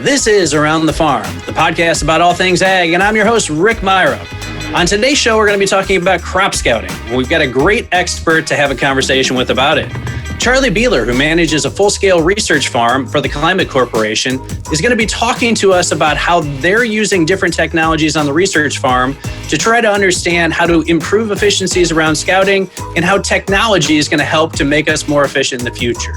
This is Around the Farm, the podcast about all things ag, and I'm your host, Rick Myra. On today's show, we're going to be talking about crop scouting. We've got a great expert to have a conversation with about it. Charlie Beeler, who manages a full-scale research farm for the Climate Corporation, is going to be talking to us about how they're using different technologies on the research farm to try to understand how to improve efficiencies around scouting and how technology is going to help to make us more efficient in the future.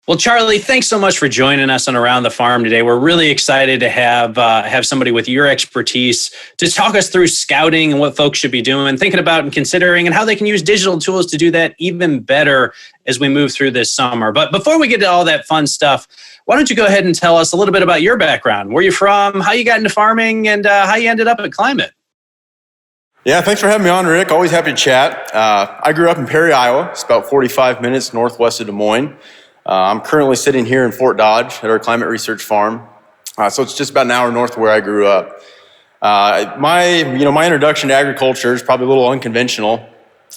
Well, Charlie, thanks so much for joining us on Around the Farm today. We're really excited to have somebody with your expertise to talk us through scouting and what folks should be doing, thinking about and considering, and how they can use digital tools to do that even better as we move through this summer. But before we get to all that fun stuff, why don't you go ahead and tell us a little bit about your background, where you're from, how you got into farming, and how you ended up at Climate. Yeah, thanks for having me on, Rick. Always happy to chat. I grew up in Perry, Iowa. It's about 45 minutes northwest of Des Moines. I'm currently sitting here in Fort Dodge at our climate research farm. So it's just about an hour north of where I grew up. My introduction to agriculture is probably a little unconventional.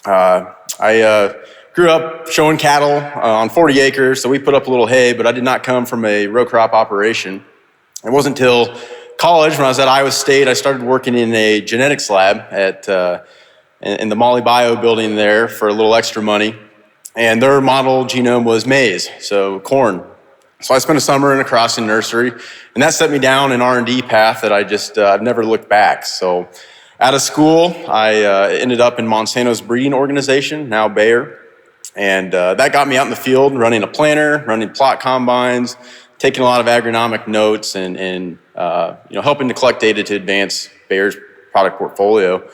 I grew up showing cattle on 40 acres, so we put up a little hay, but I did not come from a row crop operation. It wasn't until college, when I was at Iowa State, I started working in a genetics lab in the Molly Bio building there for a little extra money. And their model genome was maize, so corn. So I spent a summer in a crossing nursery, and that set me down an R&D path that I've never looked back. So out of school, I ended up in Monsanto's breeding organization, now Bayer. And that got me out in the field, running a planter, running plot combines, taking a lot of agronomic notes, and helping to collect data to advance Bayer's product portfolio.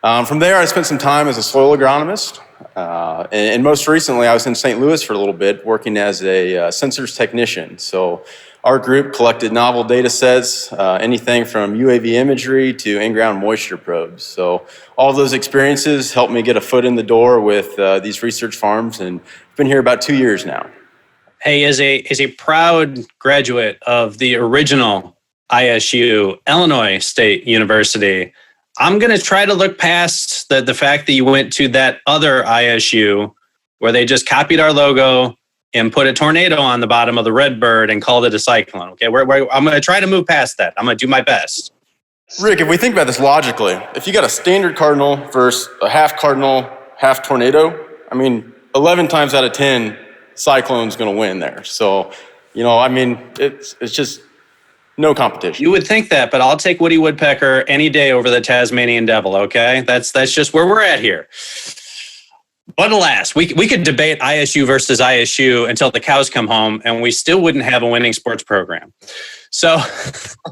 From there, I spent some time as a soil agronomist. And most recently, I was in St. Louis for a little bit, working as a sensors technician. So our group collected novel data sets, anything from UAV imagery to in-ground moisture probes. So all of those experiences helped me get a foot in the door with these research farms, and I've been here about 2 years now. Hey, as a proud graduate of the original ISU, Illinois State University, I'm going to try to look past the fact that you went to that other ISU where they just copied our logo and put a tornado on the bottom of the Redbird and called it a cyclone. Okay, I'm going to try to move past that. I'm going to do my best. Rick, if we think about this logically, if you got a standard cardinal versus a half cardinal, half tornado, 11 times out of 10, cyclone's going to win there. So, it's just no competition. You would think that, but I'll take Woody Woodpecker any day over the Tasmanian Devil, okay? That's just where we're at here. But alas, we could debate ISU versus ISU until the cows come home, and we still wouldn't have a winning sports program. So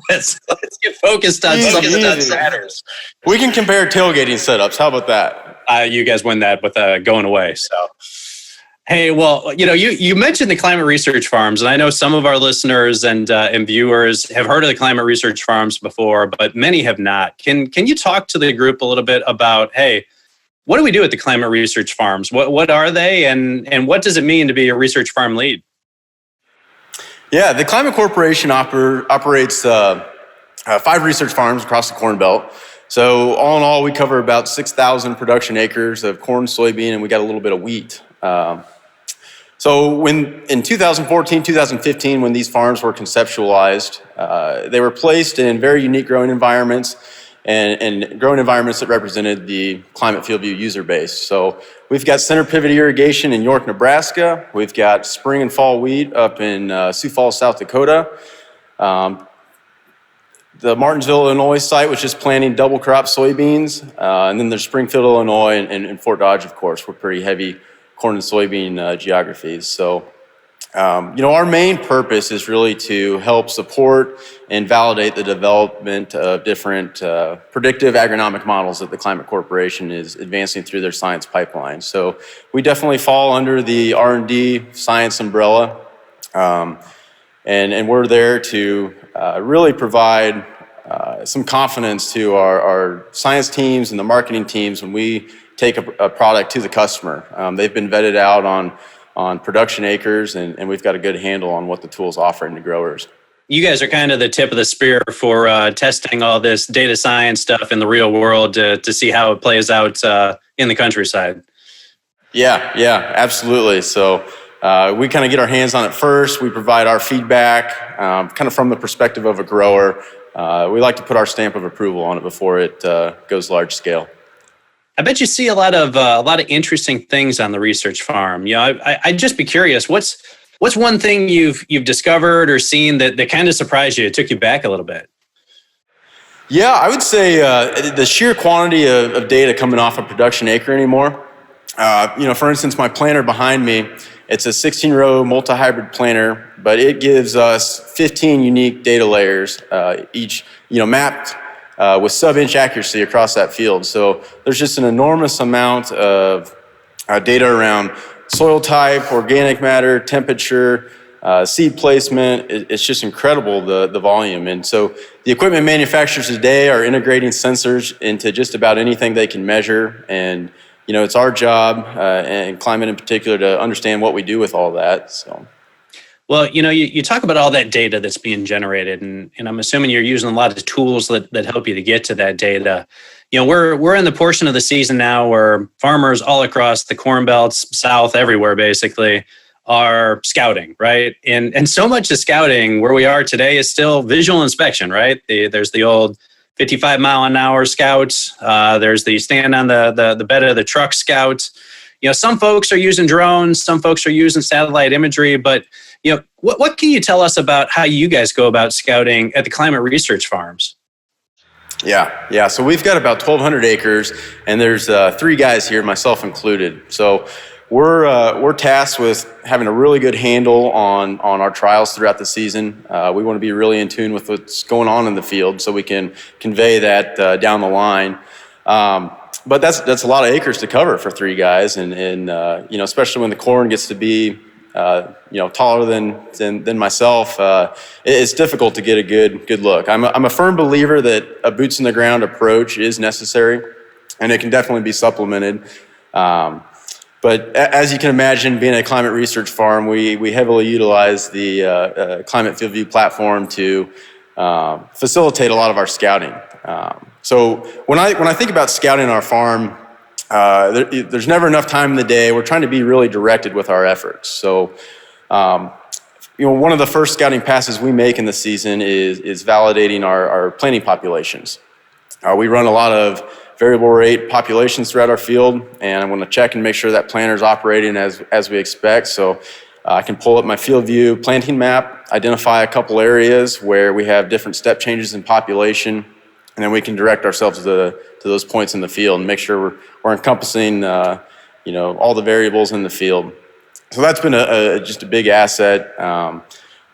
let's get focused on something that matters. We can compare tailgating setups. How about that? You guys win that with going away, so... Hey, well, you mentioned the climate research farms, and I know some of our listeners and viewers have heard of the climate research farms before, but many have not. Can you talk to the group a little bit about, hey, what do we do at the climate research farms? What are they, and what does it mean to be a research farm lead? Yeah, the Climate Corporation operates 5 research farms across the Corn Belt. So all in all, we cover about 6,000 production acres of corn, soybean, and we got a little bit of wheat. So in 2014, 2015, when these farms were conceptualized, they were placed in very unique growing environments and growing environments that represented the Climate FieldView user base. So we've got center pivot irrigation in York, Nebraska. We've got spring and fall wheat up in Sioux Falls, South Dakota. The Martinsville, Illinois site was just planting double crop soybeans. And then there's Springfield, Illinois, and Fort Dodge, of course, were pretty heavy corn and soybean geographies. So, our main purpose is really to help support and validate the development of different predictive agronomic models that the Climate Corporation is advancing through their science pipeline. So we definitely fall under the R&D science umbrella, and we're there to really provide some confidence to our science teams and the marketing teams when we take a product to the customer. They've been vetted out on production acres, and we've got a good handle on what the tool's offering to growers. You guys are kind of the tip of the spear for testing all this data science stuff in the real world to see how it plays out in the countryside. Yeah, absolutely. So we kind of get our hands on it first. We provide our feedback, kind of from the perspective of a grower. We like to put our stamp of approval on it before it goes large scale. I bet you see a lot of interesting things on the research farm. I'd just be curious. What's one thing you've discovered or seen that kind of surprised you? It took you back a little bit. Yeah, I would say the sheer quantity of data coming off a production acre anymore. For instance, my planter behind me, it's a 16-row multi-hybrid planter, but it gives us 15 unique data layers, each mapped with sub-inch accuracy across that field. So there's just an enormous amount of data around soil type, organic matter, temperature, seed placement. It's just incredible, the volume. And so the equipment manufacturers today are integrating sensors into just about anything they can measure. And it's our job, and Climate in particular, to understand what we do with all that. So, well, you talk about all that data that's being generated, and I'm assuming you're using a lot of tools that help you to get to that data. We're in the portion of the season now where farmers all across the Corn Belts, South, everywhere basically, are scouting, right? And so much of scouting where we are today is still visual inspection, right? There's the old 55-mile-an-hour scouts. There's the stand on the bed of the truck scouts. Some folks are using drones. Some folks are using satellite imagery. But what can you tell us about how you guys go about scouting at the Climate Research Farms? Yeah. So we've got about 1,200 acres, and there's 3 guys here, myself included. So we're tasked with having a really good handle on our trials throughout the season. We want to be really in tune with what's going on in the field so we can convey that down the line. But that's a lot of acres to cover for 3 guys, and especially when the corn gets to be taller than myself, it's difficult to get a good look. I'm a firm believer that a boots in the ground approach is necessary, and it can definitely be supplemented. But as you can imagine, being a climate research farm, we heavily utilize the Climate FieldView platform to facilitate a lot of our scouting. So when I think about scouting our farm, there's never enough time in the day. We're trying to be really directed with our efforts. So, one of the first scouting passes we make in the season is validating our planting populations. We run a lot of variable rate populations throughout our field, and I'm going to check and make sure that planter is operating as we expect. So I can pull up my FieldView planting map, identify a couple areas where we have different step changes in population, and then we can direct ourselves to those points in the field and make sure we're encompassing all the variables in the field. So that's been just a big asset,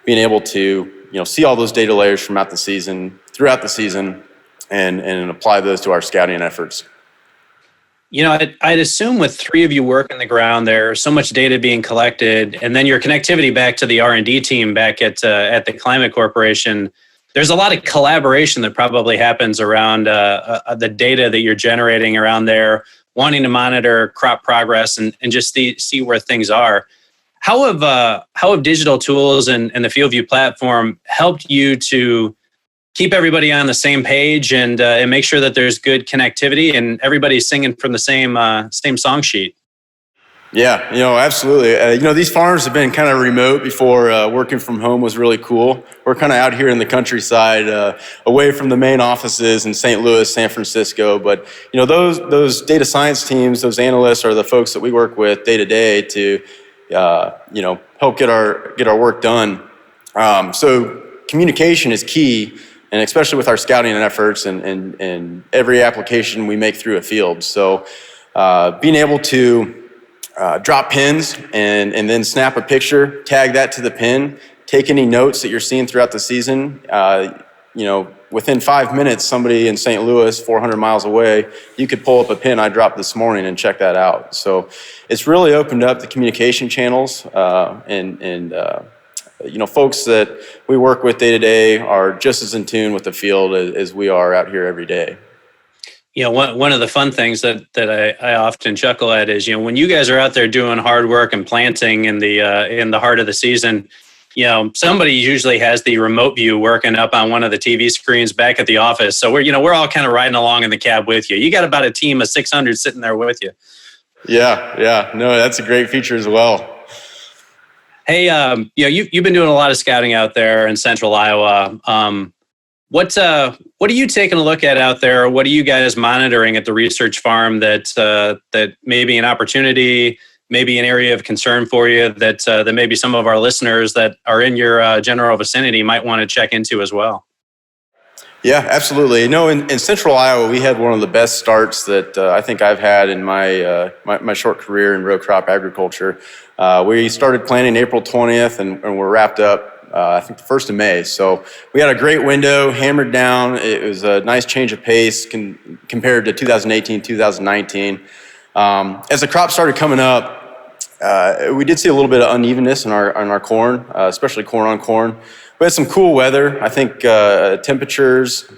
being able to see all those data layers throughout the season, and apply those to our scouting efforts. I'd assume with 3 of you working the ground, there's so much data being collected, and then your connectivity back to the R&D team back at the Climate Corporation. There's a lot of collaboration that probably happens around the data that you're generating around there, wanting to monitor crop progress and just see where things are. How have digital tools and the FieldView platform helped you to keep everybody on the same page and make sure that there's good connectivity and everybody's singing from the same song sheet? Yeah, absolutely. These farms have been kind of remote before working from home was really cool. We're kind of out here in the countryside, away from the main offices in St. Louis, San Francisco. But those data science teams, those analysts, are the folks that we work with day to day to help get our work done. So communication is key, and especially with our scouting efforts and every application we make through a field. So being able to drop pins and then snap a picture, tag that to the pin, take any notes that you're seeing throughout the season. Within 5 minutes, somebody in St. Louis, 400 miles away, you could pull up a pin I dropped this morning and check that out. So it's really opened up the communication channels, and folks that we work with day to day are just as in tune with the field as we are out here every day. One of the fun things that I often chuckle at is, when you guys are out there doing hard work and planting in the heart of the season, somebody usually has the remote view working up on one of the TV screens back at the office. So we're all kind of riding along in the cab with you. You got about a team of 600 sitting there with you. Yeah. No, that's a great feature as well. Hey, you've been doing a lot of scouting out there in Central Iowa. What are you taking a look at out there? What are you guys monitoring at the research farm that may be an opportunity, maybe an area of concern for you that maybe some of our listeners that are in your general vicinity might want to check into as well? Yeah, absolutely. In Central Iowa, we had one of the best starts that I think I've had in my short career in row crop agriculture. We started planting April 20th and we're wrapped up I think the 1st of May. So we had a great window, hammered down. It was a nice change of pace compared to 2018, 2019. As the crop started coming up, we did see a little bit of unevenness in our corn, especially corn on corn. We had some cool weather. I think temperatures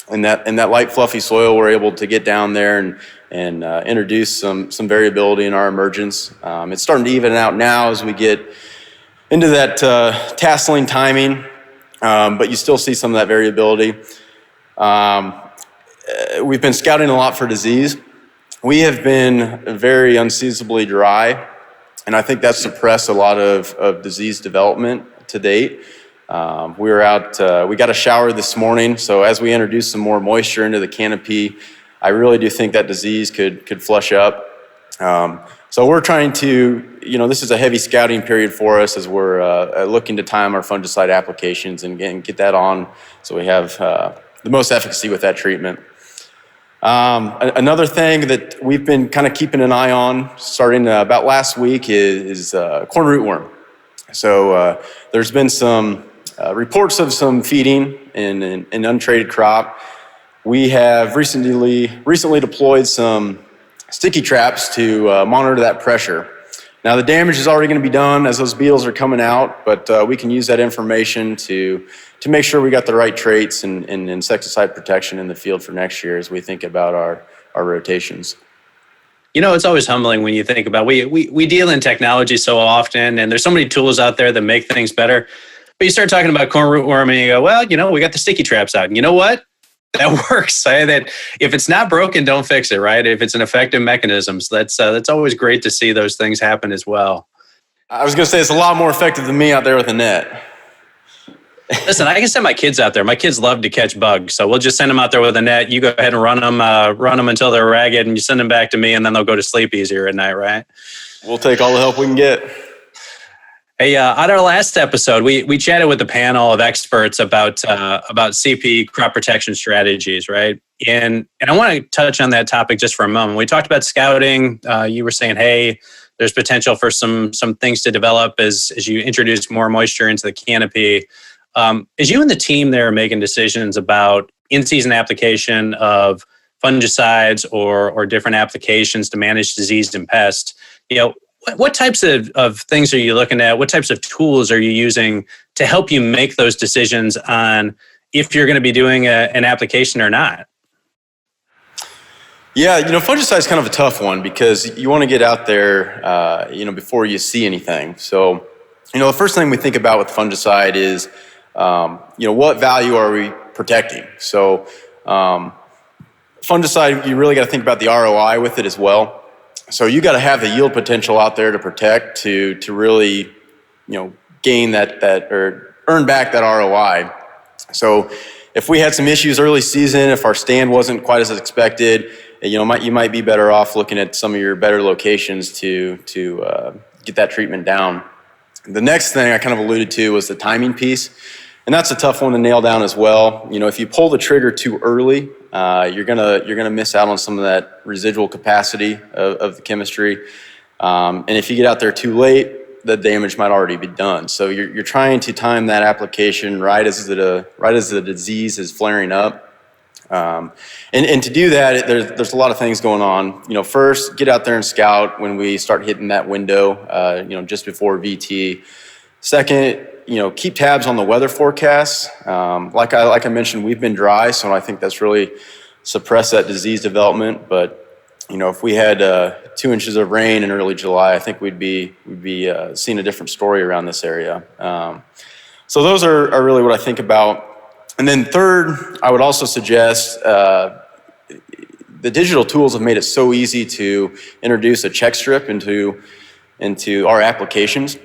and that light fluffy soil were able to get down there and introduce some variability in our emergence. It's starting to even out now as we get into that tasseling timing, but you still see some of that variability. We've been scouting a lot for disease. We have been very unseasonably dry, and I think that's suppressed a lot of disease development to date. We were out, we got a shower this morning, so as we introduce some more moisture into the canopy, I really do think that disease could flush up. So we're trying to, this is a heavy scouting period for us as we're looking to time our fungicide applications and get that on so we have the most efficacy with that treatment. Another thing that we've been kind of keeping an eye on starting about last week is corn rootworm. So there's been some reports of some feeding in an untreated crop. We have recently deployed some sticky traps to monitor that pressure. Now the damage is already going to be done as those beetles are coming out, but we can use that information to make sure we got the right traits and insecticide protection in the field for next year as we think about our rotations. It's always humbling when you think about we deal in technology so often, and there's so many tools out there that make things better. But you start talking about corn rootworm and you go, well, we got the sticky traps out. And you know what? That works. That if it's not broken, don't fix it, right? If it's an effective mechanism, so that's always great to see those things happen as well. I was going to say it's a lot more effective than me out there with a net. Listen, I can send my kids out there. My kids love to catch bugs, so we'll just send them out there with a net. You go ahead and run them until they're ragged, and you send them back to me, and then they'll go to sleep easier at night, right? We'll take all the help we can get. Hey, on our last episode, we chatted with a panel of experts about CP crop protection strategies, right? And I want to touch on that topic just for a moment. We talked about scouting. You were saying, hey, there's potential for some things to develop as you introduce more moisture into the canopy. As you and the team there are making decisions about in-season application of fungicides or different applications to manage disease and pest, what types of things are you looking at? What types of tools are you using to help you make those decisions on if you're going to be doing an application or not? Yeah, fungicide is kind of a tough one because you want to get out there, before you see anything. So, the first thing we think about with fungicide is, what value are we protecting? So, fungicide, you really got to think about the ROI with it as well. So you got to have the yield potential out there to protect to really, gain that or earn back that ROI. So if we had some issues early season, if our stand wasn't quite as expected, you might be better off looking at some of your better locations to get that treatment down. The next thing I kind of alluded to was the timing piece. And that's a tough one to nail down as well. If you pull the trigger too early, you're gonna miss out on some of that residual capacity of the chemistry. And if you get out there too late, the damage might already be done. So you're trying to time that application right as the disease is flaring up. And to do that, there's a lot of things going on. First, get out there and scout when we start hitting that window. Just before VT. Second, keep tabs on the weather forecasts. Like I mentioned, we've been dry, so I think that's really suppressed that disease development. But if we had 2 inches of rain in early July, I think we'd be seeing a different story around this area. So those are really what I think about. And then third, I would also suggest the digital tools have made it so easy to introduce a check strip into our applications.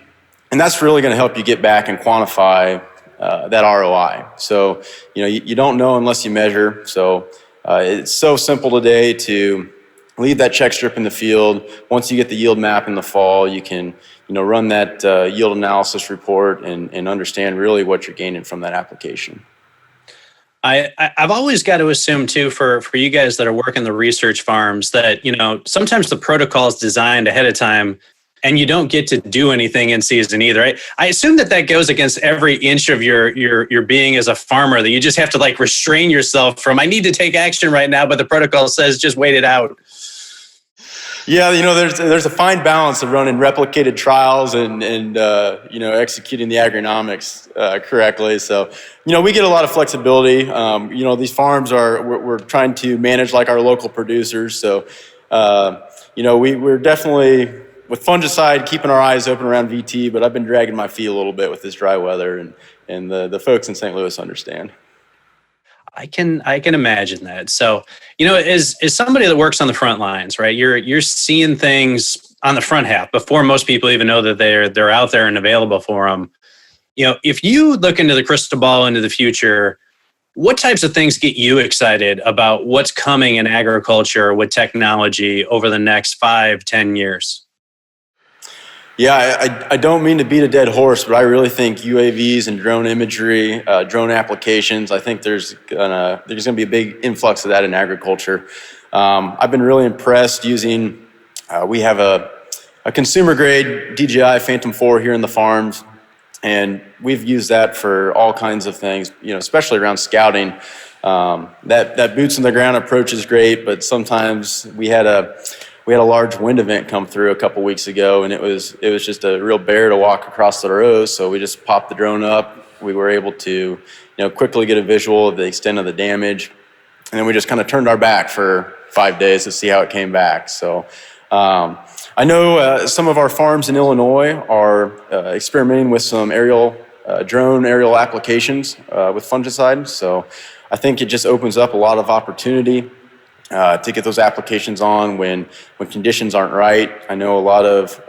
And that's really going to help you get back and quantify that ROI. So, you don't know unless you measure. So it's so simple today to leave that check strip in the field. Once you get the yield map in the fall, you can run that yield analysis report and understand really what you're gaining from that application. I've always got to assume too, for you guys that are working the research farms, that sometimes the protocol is designed ahead of time and you don't get to do anything in season either, right? I assume that goes against every inch of your being as a farmer, that you just have to restrain yourself from, I need to take action right now, but the protocol says just wait it out. Yeah, there's a fine balance of running replicated trials and executing the agronomics correctly. So, we get a lot of flexibility. These farms we're trying to manage like our local producers. So, we're definitely with fungicide keeping our eyes open around VT, but I've been dragging my feet a little bit with this dry weather, and the folks in St. Louis understand. I can imagine that. So, as somebody that works on the front lines, right? You're seeing things on the front half before most people even know that they're out there and available for them. If you look into the crystal ball into the future, what types of things get you excited about what's coming in agriculture with technology over the next 5-10 years? Yeah, I don't mean to beat a dead horse, but I really think UAVs and drone imagery, drone applications, I think there's gonna be a big influx of that in agriculture. I've been really impressed using, we have a consumer grade DJI Phantom 4 here in the farms, and we've used that for all kinds of things, especially around scouting. That boots on the ground approach is great, but sometimes we had a large wind event come through a couple weeks ago, and it was just a real bear to walk across the rows. So we just popped the drone up. We were able to, quickly get a visual of the extent of the damage, and then we just kind of turned our back for 5 days to see how it came back. So I know some of our farms in Illinois are experimenting with some drone aerial applications with fungicide. So I think it just opens up a lot of opportunity to get those applications on when conditions aren't right. I know a lot of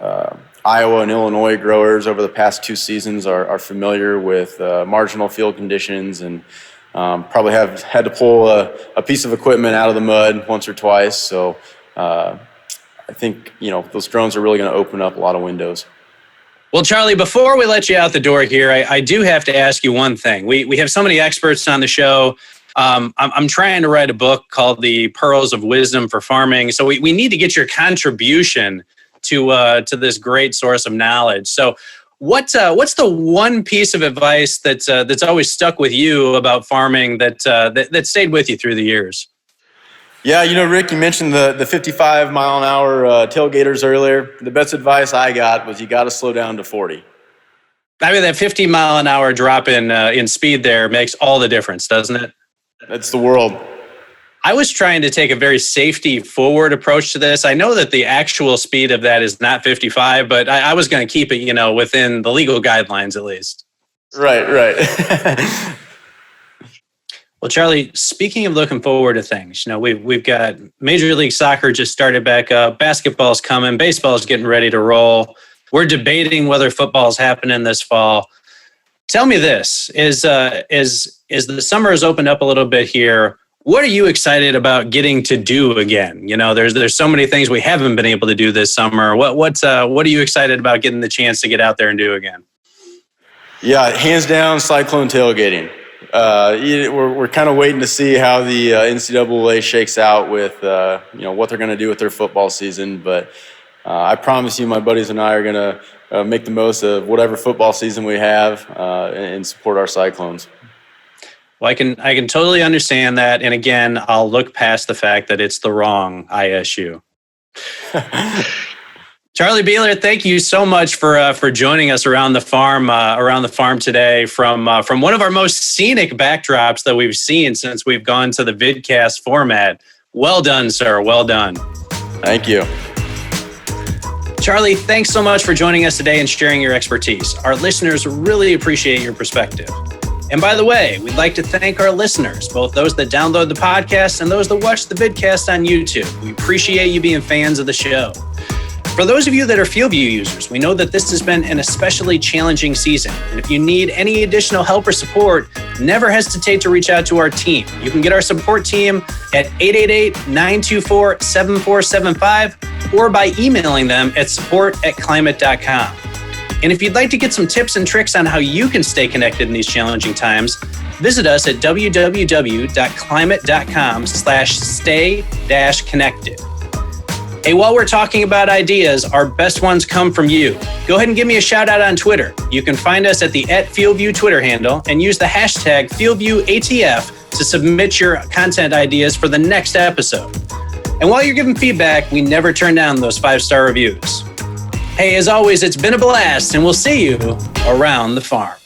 Iowa and Illinois growers over the past 2 seasons are familiar with marginal field conditions, and probably have had to pull a piece of equipment out of the mud once or twice. So I think those drones are really going to open up a lot of windows. Well, Charlie, before we let you out the door here, I do have to ask you one thing. We have so many experts on the show. I'm trying to write a book called The Pearls of Wisdom for Farming. So we need to get your contribution to this great source of knowledge. So what's the one piece of advice that's always stuck with you about farming that stayed with you through the years? Yeah, Rick, you mentioned the 55 mile an hour tailgaters earlier. The best advice I got was you got to slow down to 40. I mean, that 50 mile an hour drop in speed there makes all the difference, doesn't it? That's the world. I was trying to take a very safety forward approach to this. I know that the actual speed of that is not 55, but I was going to keep it, within the legal guidelines at least. Right. Well, Charlie, speaking of looking forward to things, we've got Major League Soccer just started back up. Basketball's coming. Baseball's getting ready to roll. We're debating whether football's happening this fall. Tell me this: as the summer has opened up a little bit here, what are you excited about getting to do again? There's so many things we haven't been able to do this summer. What are you excited about getting the chance to get out there and do again? Yeah, hands down, cyclone tailgating. We're kind of waiting to see how the NCAA shakes out with what they're going to do with their football season. But I promise you, my buddies and I are going to make the most of whatever football season we have and support our Cyclones. Well, I can totally understand that. And again, I'll look past the fact that it's the wrong ISU. Charlie Beeler, thank you so much for joining us around the farm today from one of our most scenic backdrops that we've seen since we've gone to the vidcast format. Well done, sir. Well done. Thank you. Charlie, thanks so much for joining us today and sharing your expertise. Our listeners really appreciate your perspective. And by the way, we'd like to thank our listeners, both those that download the podcast and those that watch the vidcast on YouTube. We appreciate you being fans of the show. For those of you that are FieldView users, we know that this has been an especially challenging season. And if you need any additional help or support, never hesitate to reach out to our team. You can get our support team at 888-924-7475 or by emailing them at support@climate.com. And if you'd like to get some tips and tricks on how you can stay connected in these challenging times, visit us at www.climate.com/stay-connected. Hey, while we're talking about ideas, our best ones come from you. Go ahead and give me a shout out on Twitter. You can find us at the @FieldView Twitter handle and use the hashtag FieldViewATF to submit your content ideas for the next episode. And while you're giving feedback, we never turn down those 5-star reviews. Hey, as always, it's been a blast, and we'll see you around the farm.